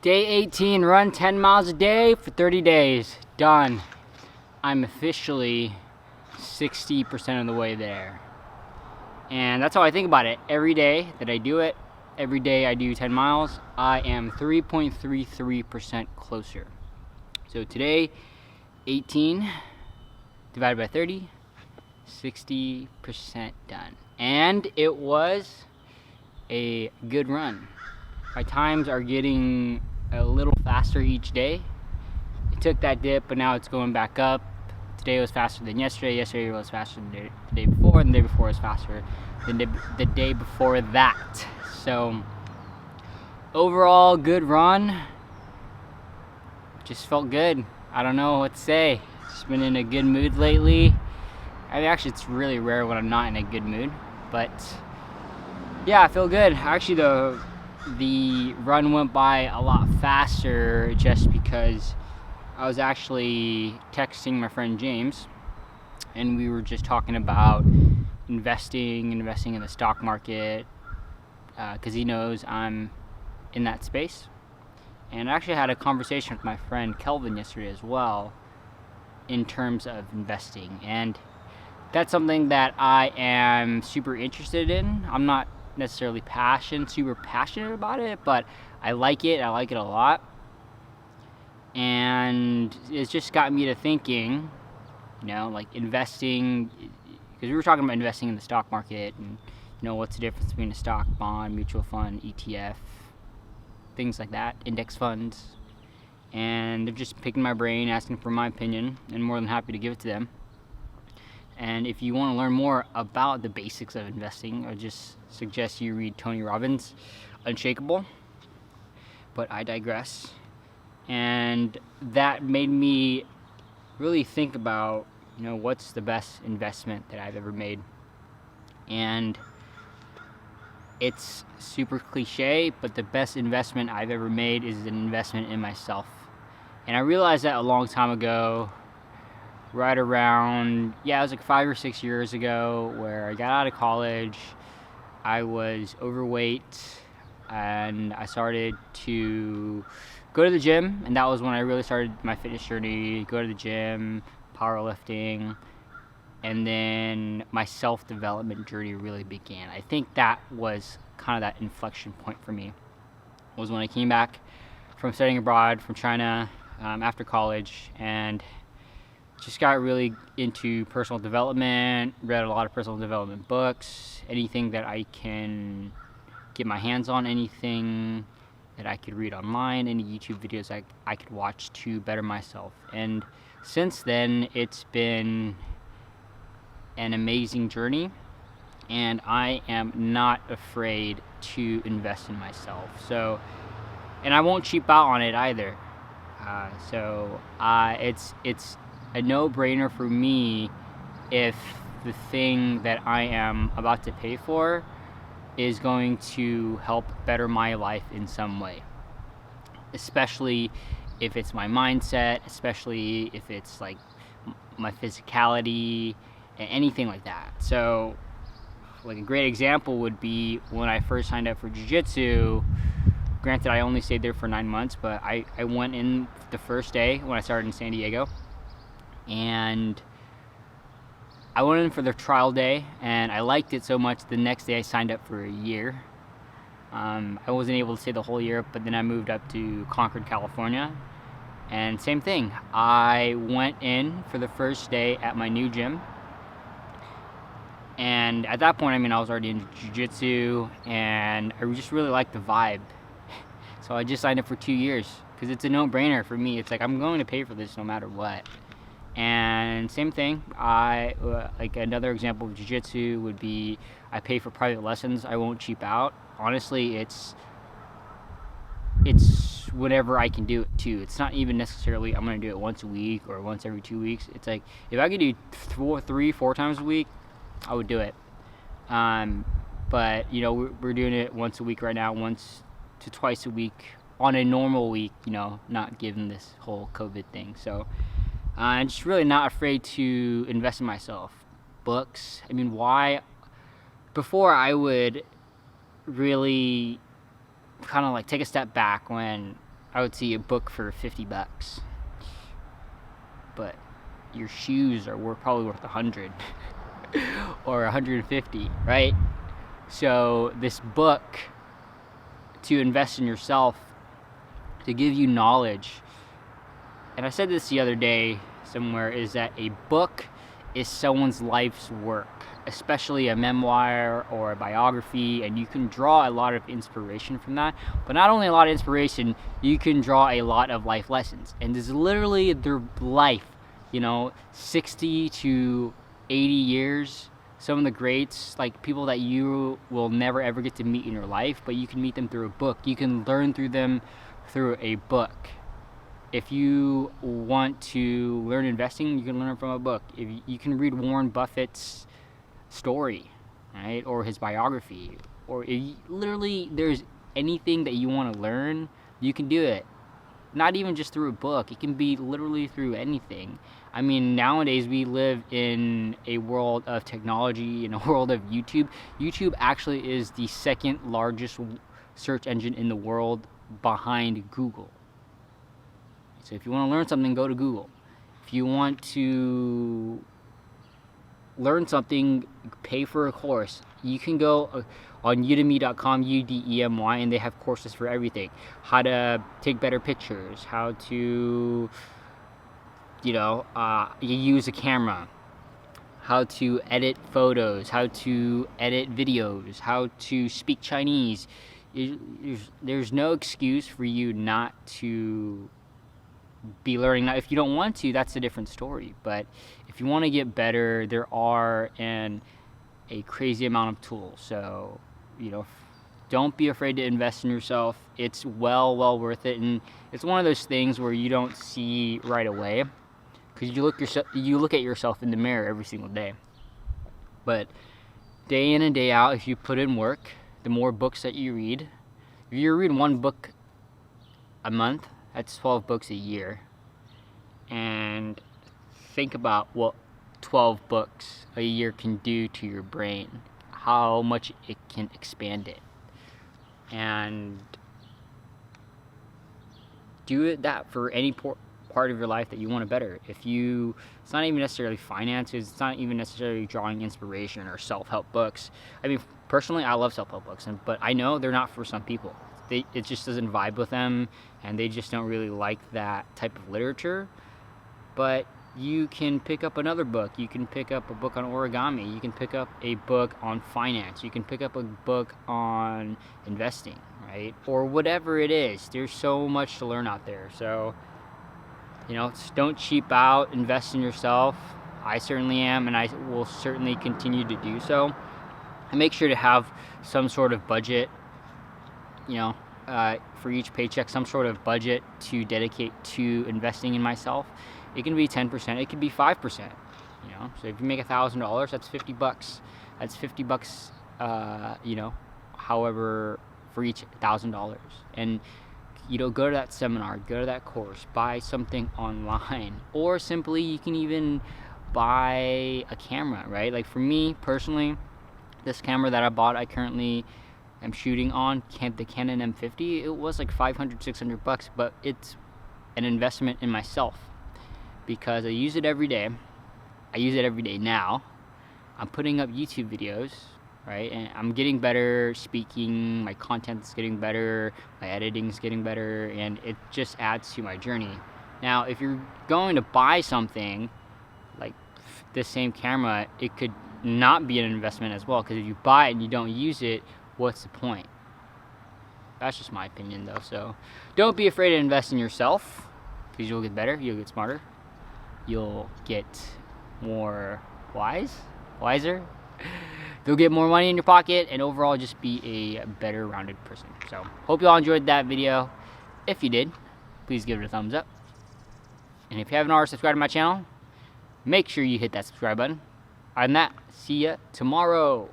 Day 18, run 10 miles a day for 30 days. Done. I'm officially 60% of the way there. And that's how I think about it. Every day that I do it, every day I do 10 miles, I am 3.33% closer. So today, 18 divided by 30, 60% done. And it was a good run. My times are getting a little faster each day. It took that dip, but now it's going back up. Today was faster than yesterday. Yesterday was faster than the day before, and the day before was faster than the day before that. So overall, good run. Just felt good. I don't know what to say. Just been in a good mood lately. I mean, actually, it's really rare when I'm not in a good mood, but yeah, I feel good. Actually, the run went by a lot faster just because I was actually texting my friend James, and we were just talking about investing in the stock market, because he knows I'm in that space. And I actually had a conversation with my friend Kelvin yesterday as well in terms of investing, and that's something that I am super interested in. I'm not necessarily super passionate about it, but I like it a lot. And it's just got me to thinking, like investing, because we were talking about investing in the stock market and what's the difference between a stock, bond, mutual fund, ETF, things like that, index funds. And they're just picking my brain, asking for my opinion, and more than happy to give it to them. And if you want to learn more about the basics of investing, I just suggest you read Tony Robbins' Unshakable. But I digress. And that made me really think about, what's the best investment that I've ever made. And it's super cliche, but the best investment I've ever made is an investment in myself. And I realized that a long time ago, right around, it was like 5 or 6 years ago, where I got out of college. I was overweight, and I started to go to the gym, and that was when I really started my fitness journey. Go to the gym, powerlifting, and then my self-development journey really began. I think that was kind of that inflection point for me, was when I came back from studying abroad from China after college, and just got really into personal development, read a lot of personal development books, anything that I can get my hands on, anything that I could read online, any YouTube videos I could watch to better myself. And since then, it's been an amazing journey, and I am not afraid to invest in myself. So, and I won't cheap out on it either. It's a no-brainer for me if the thing that I am about to pay for is going to help better my life in some way, especially if it's my mindset, especially if it's like my physicality, anything like that. So like a great example would be when I first signed up for jiu-jitsu. Granted, I only stayed there for 9 months, but I went in the first day when I started in San Diego. And I went in for the trial day, and I liked it so much the next day I signed up for a year. I wasn't able to stay the whole year, but then I moved up to Concord, California, and same thing. I went in for the first day at my new gym, and at that point, I was already in jiu-jitsu, and I just really liked the vibe. So I just signed up for 2 years, because it's a no-brainer for me. It's like, I'm going to pay for this no matter what. And same thing, like another example of jiu-jitsu would be, I pay for private lessons. I won't cheap out. Honestly, it's whatever I can do it too. It's not even necessarily I'm going to do it once a week or once every 2 weeks. It's like, if I could do 4 times a week, I would do it. But we're doing it once a week right now, once to twice a week on a normal week, not given this whole COVID thing. So I'm just really not afraid to invest in myself. Books. Why? Before, I would really kind of like take a step back when I would see a book for 50 bucks. But your shoes are probably worth 100 or 150, right? So this book, to invest in yourself, to give you knowledge, and I said this the other day somewhere, is that a book is someone's life's work, especially a memoir or a biography, and you can draw a lot of inspiration from that. But not only a lot of inspiration, you can draw a lot of life lessons. And this is literally their life, 60 to 80 years. Some of the greats, like people that you will never ever get to meet in your life, but you can meet them through a book. You can learn through them through a book. If you want to learn investing, you can learn from a book. If you can read Warren Buffett's story, right, or his biography, or literally there's anything that you want to learn, you can do it. Not even just through a book. It can be literally through anything. I mean, nowadays we live in a world of technology, in a world of YouTube. YouTube actually is the second largest search engine in the world behind Google. So if you want to learn something, go to Google. If you want to learn something, pay for a course. You can go on udemy.com, UDEMY, and they have courses for everything. How to take better pictures, how to, use a camera, how to edit photos, how to edit videos, how to speak Chinese. There's no excuse for you not to be learning. Now, if you don't want to, that's a different story. But if you want to get better, there are a crazy amount of tools. So, don't be afraid to invest in yourself. It's well worth it, and it's one of those things where you don't see right away, because you look at yourself in the mirror every single day. But day in and day out, if you put in work, the more books that you read, if you read one book a month, that's 12 books a year. And think about what 12 books a year can do to your brain, how much it can expand it. And do that for any part of your life that you want to better. It's not even necessarily finances, it's not even necessarily drawing inspiration or self-help books. I mean, personally, I love self-help books, but I know they're not for some people. It just doesn't vibe with them, and they just don't really like that type of literature. But you can pick up another book. You can pick up a book on origami. You can pick up a book on finance. You can pick up a book on investing, right? Or whatever it is. There's so much to learn out there. So, don't cheap out. Invest in yourself. I certainly am, and I will certainly continue to do so. I make sure to have some sort of budget, for each paycheck, some sort of budget to dedicate to investing in myself. It can be 10%, it can be 5%, so if you make $1,000, that's 50 bucks. That's 50 bucks, however, for each $1,000. And, go to that seminar, go to that course, buy something online, or simply you can even buy a camera, right? Like for me personally, this camera that I bought, I currently am shooting on, the Canon M50. It was like 500, 600 bucks, but it's an investment in myself because I use it every day. I use it every day now. I'm putting up YouTube videos, right? And I'm getting better speaking, my content's getting better, my editing's getting better, and it just adds to my journey. Now, if you're going to buy something like this same camera, it could not be an investment as well, because if you buy it and you don't use it, what's the point? That's just my opinion though. So don't be afraid to invest in yourself, because you'll get better, you'll get smarter, you'll get more wiser, you'll get more money in your pocket, and overall just be a better rounded person. So hope you all enjoyed that video. If you did, please give it a thumbs up, and if you haven't already subscribed to my channel, make sure you hit that subscribe button. Other than that, see ya tomorrow.